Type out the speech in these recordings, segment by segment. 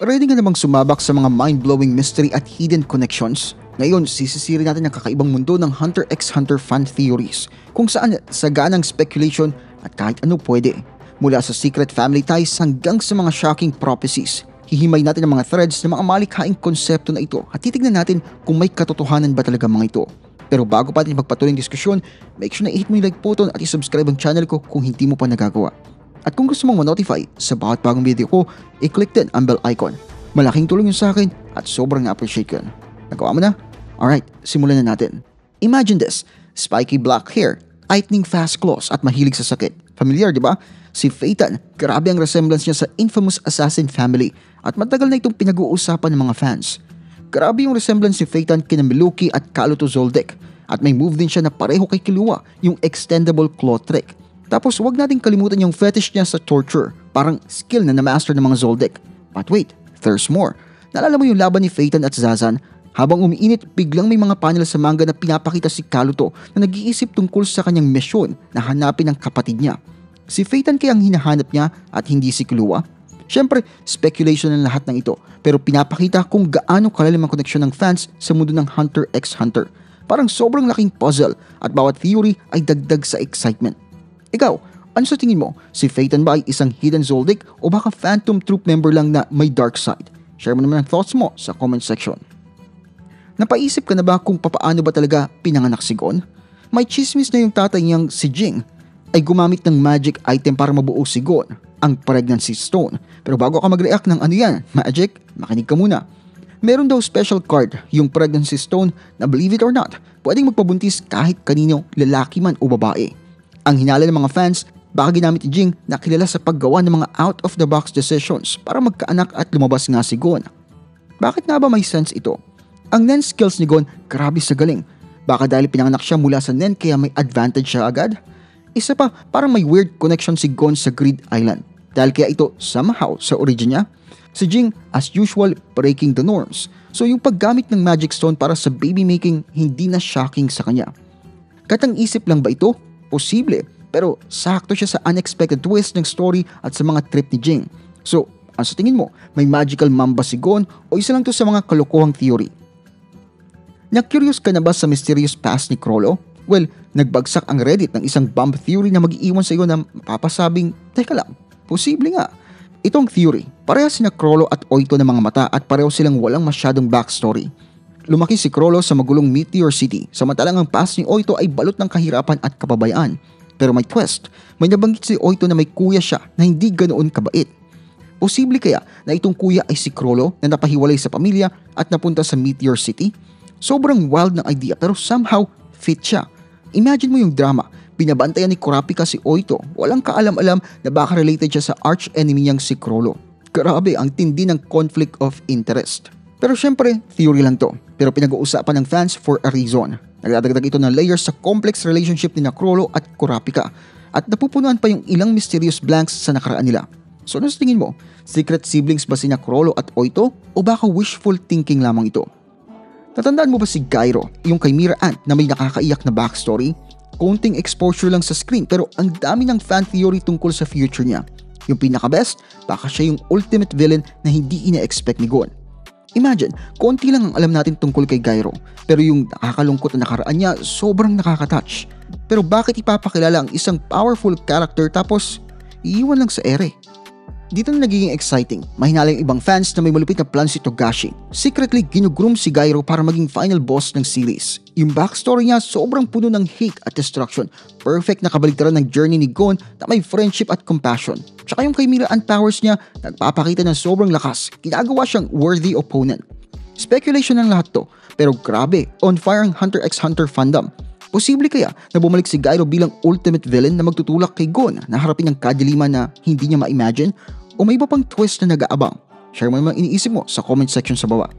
Ready ka namang sumabak sa mga mind-blowing mystery at hidden connections? Ngayon, sisisirin natin ang kakaibang mundo ng Hunter x Hunter fan theories, kung saan saganang speculation at kahit ano pwede. Mula sa secret family ties hanggang sa mga shocking prophecies, hihimay natin ang mga threads ng mga malikhaing konsepto na ito at titignan natin kung may katotohanan ba talaga mga ito. Pero bago pa natin magpatuloy ang diskusyon, make sure na i-hit mo yung like button at i-subscribe ang channel ko kung hindi mo pa nagagawa. At kung gusto mong ma-notify sa bawat bagong video ko, i-click din ang bell icon. Malaking tulong yun sa akin at sobrang na-appreciate ko. Nagawa mo na? Alright, simulan na natin. Imagine this, spiky black hair, lightning fast claws at mahilig sa sakit. Familiar, di ba? Si Phaeton, grabe ang resemblance niya sa infamous assassin family at matagal na itong pinag-uusapan ng mga fans. Grabe yung resemblance ni Phaeton kina Milwaukee at Kaluto Zoldyck at may move din siya na pareho kay Killua, yung extendable claw trick. Tapos wag nating kalimutan yung fetish niya sa torture, parang skill na na-master ng mga Zoldyck. But wait, there's more. Naalala mo yung laban ni Phaeton at Zazan? Habang umiinit, biglang may mga panel sa manga na pinapakita si Kaluto na nag-iisip tungkol sa kanyang misyon na hanapin ang kapatid niya. Si Phaeton kaya ang hinahanap niya at hindi si Killua? Siyempre, speculation ng lahat ng ito, pero pinapakita kung gaano kalalim ang koneksyon ng fans sa mundo ng Hunter x Hunter. Parang sobrang laking puzzle at bawat theory ay dagdag sa excitement. Ikaw, ano sa tingin mo? Si Phaeton ba ay isang hidden Zoldyck o baka Phantom Troop member lang na may dark side? Share mo naman ang thoughts mo sa comment section. Napaisip ka na ba kung papaano ba talaga pinanganak si Gon? May chismis na yung tatay niyang si Jing ay gumamit ng magic item para mabuo si Gon, ang pregnancy stone. Pero bago ka mag-react ng ano yan, magic, makinig ka muna. Meron daw special card, yung pregnancy stone na believe it or not, pwedeng magpabuntis kahit kanino, lalaki man o babae. Ang hinala ng mga fans, baka ginamit ni Jing na kilala sa paggawa ng mga out-of-the-box decisions para magkaanak at lumabas nga si Gon. Bakit nga ba may sense ito? Ang Nen skills ni Gon, grabe sa galing. Baka dahil pinanganak siya mula sa Nen kaya may advantage siya agad? Isa pa, parang may weird connection si Gon sa Grid Island. Dahil kaya ito somehow sa origin niya. Si Jing, as usual, breaking the norms. So yung paggamit ng magic stone para sa baby making hindi na shocking sa kanya. Katang isip lang ba ito? Posible, pero sakto siya sa unexpected twist ng story at sa mga trip ni Jing. So, ano sa tingin mo? May magical mamba si Gon o isa lang to sa mga kalokohang theory? Na-curious ka na ba sa mysterious past ni Chrollo? Well, nagbagsak ang Reddit ng isang bomb theory na mag-iiwan sa iyo na papasabing, teka lang, posible nga. Itong theory, parehas sina Chrollo at Oito ng mga mata at pareho silang walang masyadong backstory. Lumaki si Chrollo sa magulong Meteor City, samantalang ang past ni Oito ay balot ng kahirapan at kapabayaan. Pero may twist, may nabanggit si Oito na may kuya siya na hindi ganoon kabait. Posible kaya na itong kuya ay si Chrollo na napahiwalay sa pamilya at napunta sa Meteor City? Sobrang wild ng idea pero somehow fit siya. Imagine mo yung drama, binabantayan ni Kurapika si Oito, walang kaalam-alam na baka related siya sa arch-enemy niyang si Chrollo. Grabe ang tindi ng conflict of interest. Pero syempre, theory lang to. Pero pinag-uusapan ng fans for a reason. Nagdadagdag ito ng layers sa complex relationship ni Chrollo at Kurapika. At napupunuan pa yung ilang mysterious blanks sa nakaraan nila. So ano sa tingin mo? Secret siblings ba sina Chrollo at Oito? O baka wishful thinking lamang ito? Natandaan mo ba si Gyro, yung kay Mira Ant na may nakakaiyak na backstory? Konting exposure lang sa screen pero ang dami ng fan theory tungkol sa future niya. Yung pinaka-best, baka siya yung ultimate villain na hindi ina-expect ni Gon. Imagine, konti lang ang alam natin tungkol kay Gyro, pero yung nakakalungkot na nakaraan niya, sobrang nakaka-touch. Pero bakit ipapakilala ang isang powerful character tapos iiwan lang sa ere? Dito na nagiging exciting. Mahinala yung ibang fans na may malupit na plan si Togashi. Secretly, ginugroom si Gyro para maging final boss ng series. Yung backstory niya sobrang puno ng hate at destruction. Perfect na kabaligtaran ng journey ni Gon na may friendship at compassion. Tsaka yung kay Mira Ant powers niya, nagpapakita ng sobrang lakas. Ginagawa siyang worthy opponent. Speculation ng lahat to, pero grabe, on fire ang Hunter x Hunter fandom. Posible kaya na bumalik si Gyro bilang ultimate villain na magtutulak kay Gon na harapin ang kadiliman na hindi niya ma-imagine? O may iba pang twist na nag-aabang? Share mo naman iniisip mo sa comment section sa baba.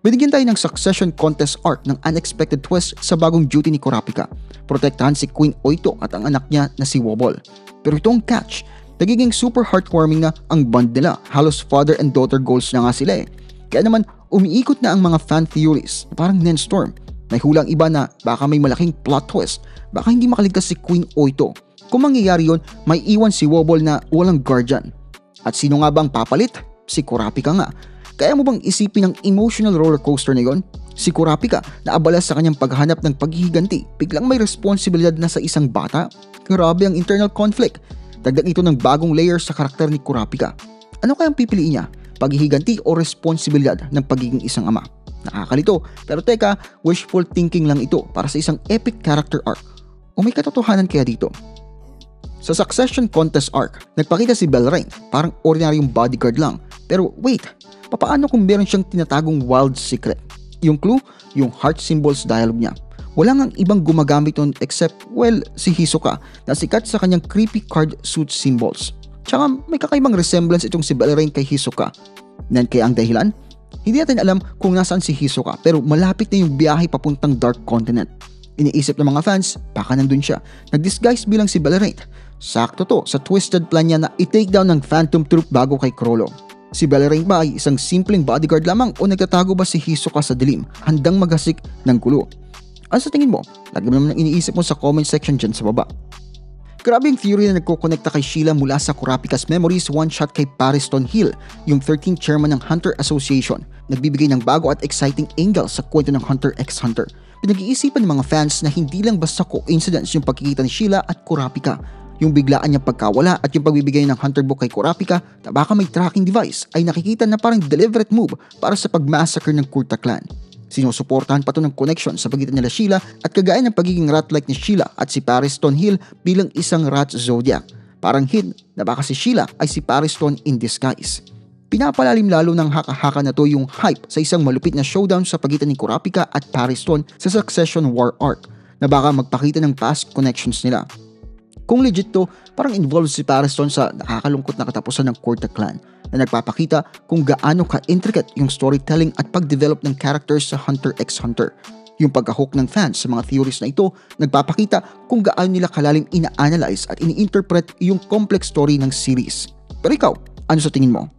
Binigyan tayo ng succession contest arc ng unexpected twist sa bagong duty ni Kurapika. Protektahan si Queen Oito at ang anak niya na si Wobble. Pero ito ang catch, nagiging super heartwarming na ang bond nila. Halos father and daughter goals na nga sila eh. Kaya naman umiikot na ang mga fan theories na parang Nenstorm. May hulang iba na baka may malaking plot twist. Baka hindi makaligtas si Queen Oito. Kung mangyayari yun, may iwan si Wobble na walang guardian. At sino nga bang papalit? Si Kurapika nga. Kaya mo bang isipin ang emotional roller coaster na yon? Si Kurapika na abala sa kanyang paghanap ng paghihiganti, biglang may responsibilidad na sa isang bata? Grabe ang internal conflict. Dagdag ito ng bagong layer sa karakter ni Kurapika. Ano kayang pipiliin niya? Paghihiganti o responsibilidad ng pagiging isang ama? Nakakalito, pero teka, wishful thinking lang ito para sa isang epic character arc. O may katotohanan kaya dito? Sa Succession Contest arc, nagpakita si Belrain parang ordinaryong bodyguard lang. Pero wait, papaano kung meron siyang tinatagong wild secret? Yung clue, yung heart symbols dialogue niya. Wala ngang ibang gumagamit nun except, well, si Hisoka na sikat sa kanyang creepy card suit symbols. Tsaka may kakaibang resemblance itong si Belrain kay Hisoka. Nan kaya ang dahilan? Hindi natin alam kung nasaan si Hisoka pero malapit na yung biyahe papuntang Dark Continent. Iniisip ng mga fans, baka nandun siya. Nag-disguise bilang si Belrain. Sakto to sa twisted plan niya na i-take down ng Phantom Troop bago kay Chrollo. Si Belrain ba ay isang simpleng bodyguard lamang o nagtatago ba si Hisoka sa dilim, handang maghasik ng gulo? Ano sa tingin mo? Lagi mo naman ang iniisip mo sa comment section dyan sa baba. Grabe yung theory na nagkukonekta kay Sheila mula sa Kurapika's memories one-shot kay Pariston Hill, yung 13th chairman ng Hunter Association. Nagbibigay ng bago at exciting angle sa kwento ng Hunter x Hunter. Pinag-iisipan ng mga fans na hindi lang basta coincidence yung pagkikita ni Sheila at Kurapika. Yung biglaan niyang pagkawala at yung pagbibigay ng Hunter Book kay Kurapika na baka may tracking device ay nakikita na parang deliberate move para sa pagmassacre ng Kurta clan. Sinusuportahan pa to ng connection sa pagitan nila Sheila at kagaya ng pagiging rat-like ni Sheila at si Pariston Hill bilang isang rat zodiac. Parang hint na baka si Sheila ay si Pariston in disguise. Pinapalalim lalo ng haka-haka na to yung hype sa isang malupit na showdown sa pagitan ni Kurapika at Pariston sa Succession War arc na baka magpakita ng past connections nila. Kung legit to, parang involved si Pariston sa nakakalungkot na katapusan ng Kurta clan na nagpapakita kung gaano ka-intricate yung storytelling at pag-develop ng characters sa Hunter x Hunter. Yung pagka-hook ng fans sa mga theories na ito, nagpapakita kung gaano nila kalalim ina-analyze at ini-interpret yung complex story ng series. Pero ikaw, ano sa tingin mo?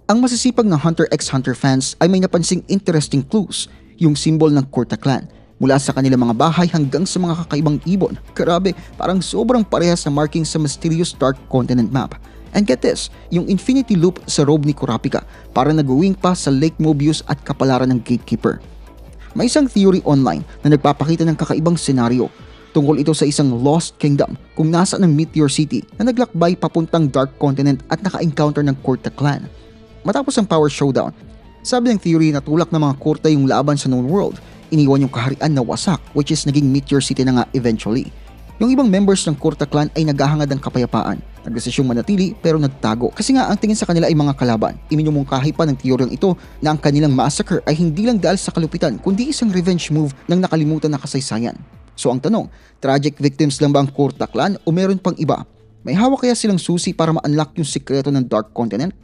Ang masisipag ng Hunter x Hunter fans ay may napansing interesting clues, yung symbol ng Kurta clan. Mula sa kanilang mga bahay hanggang sa mga kakaibang ibon. Grabe, parang sobrang parehas sa marking sa mysterious Dark Continent map. And get this, yung infinity loop sa robe ni Kurapika para nag-uwing pa sa Lake Mobius at kapalaran ng Gatekeeper. May isang theory online na nagpapakita ng kakaibang senaryo. Tungkol ito sa isang Lost Kingdom kung nasa ng Meteor City na naglakbay papuntang Dark Continent at naka-encounter ng Kurta clan. Matapos ang power showdown, sabi ng theory na tulak ng mga Kurta yung laban sa known world. Iniwan yung kaharian na wasak which is naging Meteor City na nga eventually. Yung ibang members ng Kurta clan ay naghahangad ng kapayapaan. Nagdesisyong manatili pero nagtago kasi nga ang tingin sa kanila ay mga kalaban. Iminumungkahi pa ng teoryang ito na ang kanilang massacre ay hindi lang dahil sa kalupitan kundi isang revenge move ng nakalimutan na kasaysayan. So ang tanong, tragic victims lang ba ang Kurta clan o meron pang iba? May hawak kaya silang susi para ma-unlock yung sikreto ng Dark Continent?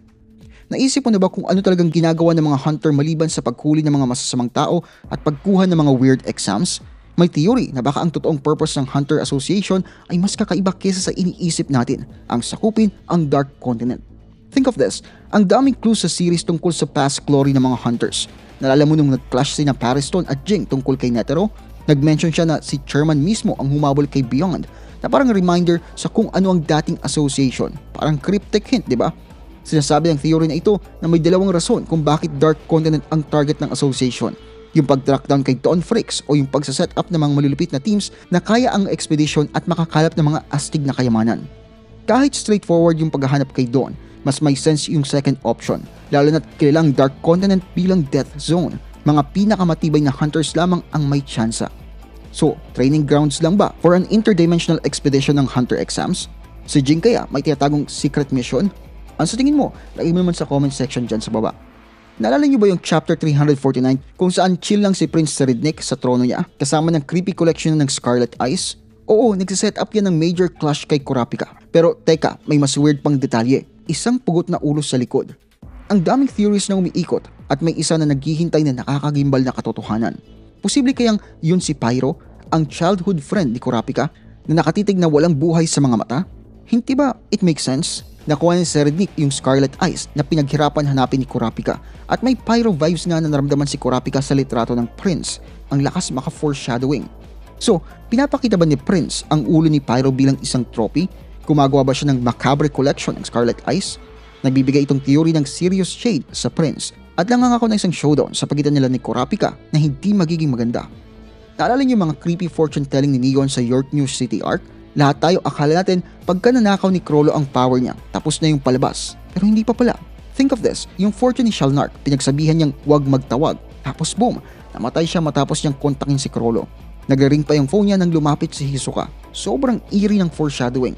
Naisip mo na ba kung ano talagang ginagawa ng mga hunter maliban sa paghuli ng mga masasamang tao at pagkuha ng mga weird exams? May theory na baka ang totoong purpose ng Hunter Association ay mas kakaiba kesa sa iniisip natin, ang sakupin ang Dark Continent. Think of this, ang daming clues sa series tungkol sa past glory ng mga hunters. Nalala mo nung nag-clash sina Pariston at Jing tungkol kay Netero? Nag-mention siya na si Chairman mismo ang humabol kay Beyond, na parang reminder sa kung ano ang dating association. Parang cryptic hint, di ba? Sinasabi ng theory na ito na may dalawang rason kung bakit Dark Continent ang target ng association. Yung pag-track down kay Dawn Freaks o yung pagsaset up ng mga malulupit na teams na kaya ang expedition at makakalap ng mga astig na kayamanan. Kahit straightforward yung paghahanap kay Dawn, mas may sense yung second option, lalo na't kilalang Dark Continent bilang death zone. Mga pinakamatibay na hunters lamang ang may tsansa. So, training grounds lang ba for an interdimensional expedition ng Hunter exams? Si Jing kaya may tinatagong secret mission? Ano sa tingin mo? Lagay mo naman sa comment section dyan sa baba. Naalala niyo ba yung chapter 349 kung saan chill lang si Prince Serednik sa trono niya kasama ng creepy collection ng Scarlet Eyes? Oo, nagsiset up yan ng major clash kay Kurapika. Pero teka, may mas weird pang detalye. Isang pugot na ulo sa likod. Ang daming theories na umiikot at may isa na naghihintay na nakakagimbal na katotohanan. Posible kayang yun si Pyro, ang childhood friend ni Kurapika na nakatitig na walang buhay sa mga mata? Hindi ba it makes sense? Nakuha ni Serednik yung Scarlet Eyes na pinaghirapan hanapin ni Kurapika at may Pyro vibes nga na naramdaman si Kurapika sa litrato ng Prince, ang lakas maka-foreshadowing. So, pinapakita ba ni Prince ang ulo ni Pyro bilang isang trophy? Gumagawa ba siya ng macabre collection ng Scarlet Eyes? Nagbibigay itong theory ng serious shade sa Prince at nangangako ng isang showdown sa pagitan nila ni Kurapika na hindi magiging maganda. Naalala niyo yung mga creepy fortune telling ni Neon sa York New City arc? Lahat tayo akala natin pagka nanakaw ni Crollo ang power niya, tapos na yung palabas. Pero hindi pa pala. Think of this, yung fortune ni Shalnark, pinagsabihan niyang huwag magtawag. Tapos boom, namatay siya matapos niyang kontakin si Crollo. Nagre-ring pa yung phone niya nang lumapit si Hisoka. Sobrang eerie ng foreshadowing.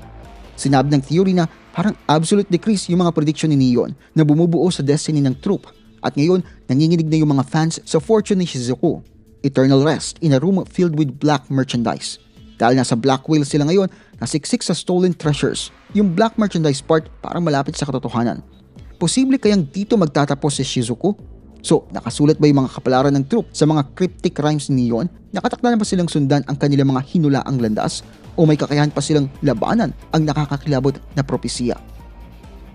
Sinabi ng theory na parang absolute decrease yung mga prediction ni Neon na bumubuo sa destiny ng troop. At ngayon, nanginginig na yung mga fans sa fortune ni Shizuku. Eternal rest in a room filled with black merchandise. Dahil nasa Black Whale sila ngayon, nasiksik sa stolen treasures. Yung black merchandise part parang malapit sa katotohanan. Posible kayang dito magtatapos si Shizuku? So, nakasulat ba yung mga kapalaran ng troop sa mga cryptic rhymes ni Neon? Nakatakda na ba silang sundan ang kanilang mga hinulaang landas? O may kakayahan pa silang labanan ang nakakakilabot na propesya?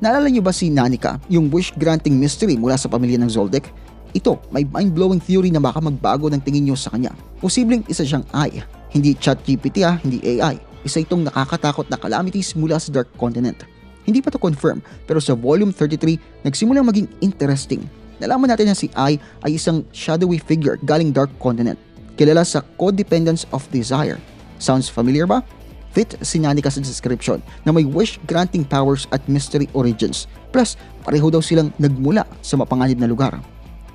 Naalala niyo ba si Nanika, yung wish-granting mystery mula sa pamilya ng Zoldyck? Ito, may mind-blowing theory na baka magbago ng tingin niyo sa kanya. Posibleng isa siyang AI. Hindi ChatGPT hindi AI. Isa itong nakakatakot na calamities mula sa Dark Continent. Hindi pa to confirm, pero sa Volume 33, nagsimulang maging interesting. Nalaman natin na si I ay isang shadowy figure galing Dark Continent, kilala sa Codependence of Desire. Sounds familiar ba? Fit si Nanika sa description na may wish-granting powers at mystery origins. Plus, pareho daw silang nagmula sa mapanganib na lugar.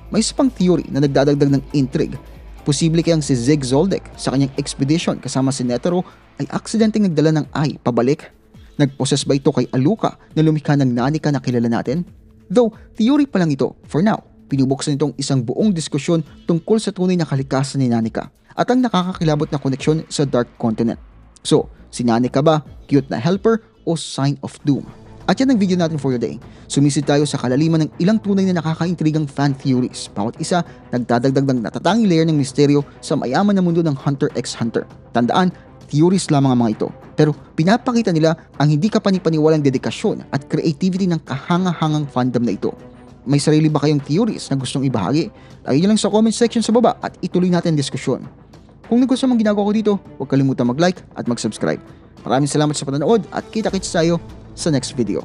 May isa pang theory na nagdadagdag ng intrigue. Posible kayang si Zig Zoldyck sa kanyang expedition kasama si Netero ay aksidenteng nagdala ng Ai pabalik. Nagposes ba ito kay Aluka na lumikha ng Nanika na kilala natin? Though, theory pa lang ito, for now, pinubuksan itong isang buong diskusyon tungkol sa tunay na kalikasan ni Nanika at ang nakakakilabot na koneksyon sa Dark Continent. So, si Nanika ba, cute na helper o sign of doom? At yan ang video natin for today. Sumisid tayo sa kalaliman ng ilang tunay na nakakaintrigang fan theories. Bawat isa, nagdadagdag ng natatanging layer ng misteryo sa mayaman na mundo ng Hunter x Hunter. Tandaan, theories lamang ang mga ito. Pero pinapakita nila ang hindi kapani-paniwalang dedikasyon at creativity ng kahanga-hangang fandom na ito. May sarili ba kayong theories na gustong ibahagi? Lagay nyo lang sa comment section sa baba at ituloy natin ang diskusyon. Kung nagustuhan mong ginagawa ko dito, huwag kalimutan mag-like at mag-subscribe. Maraming salamat sa panonood at kita-kits tayo sa next video.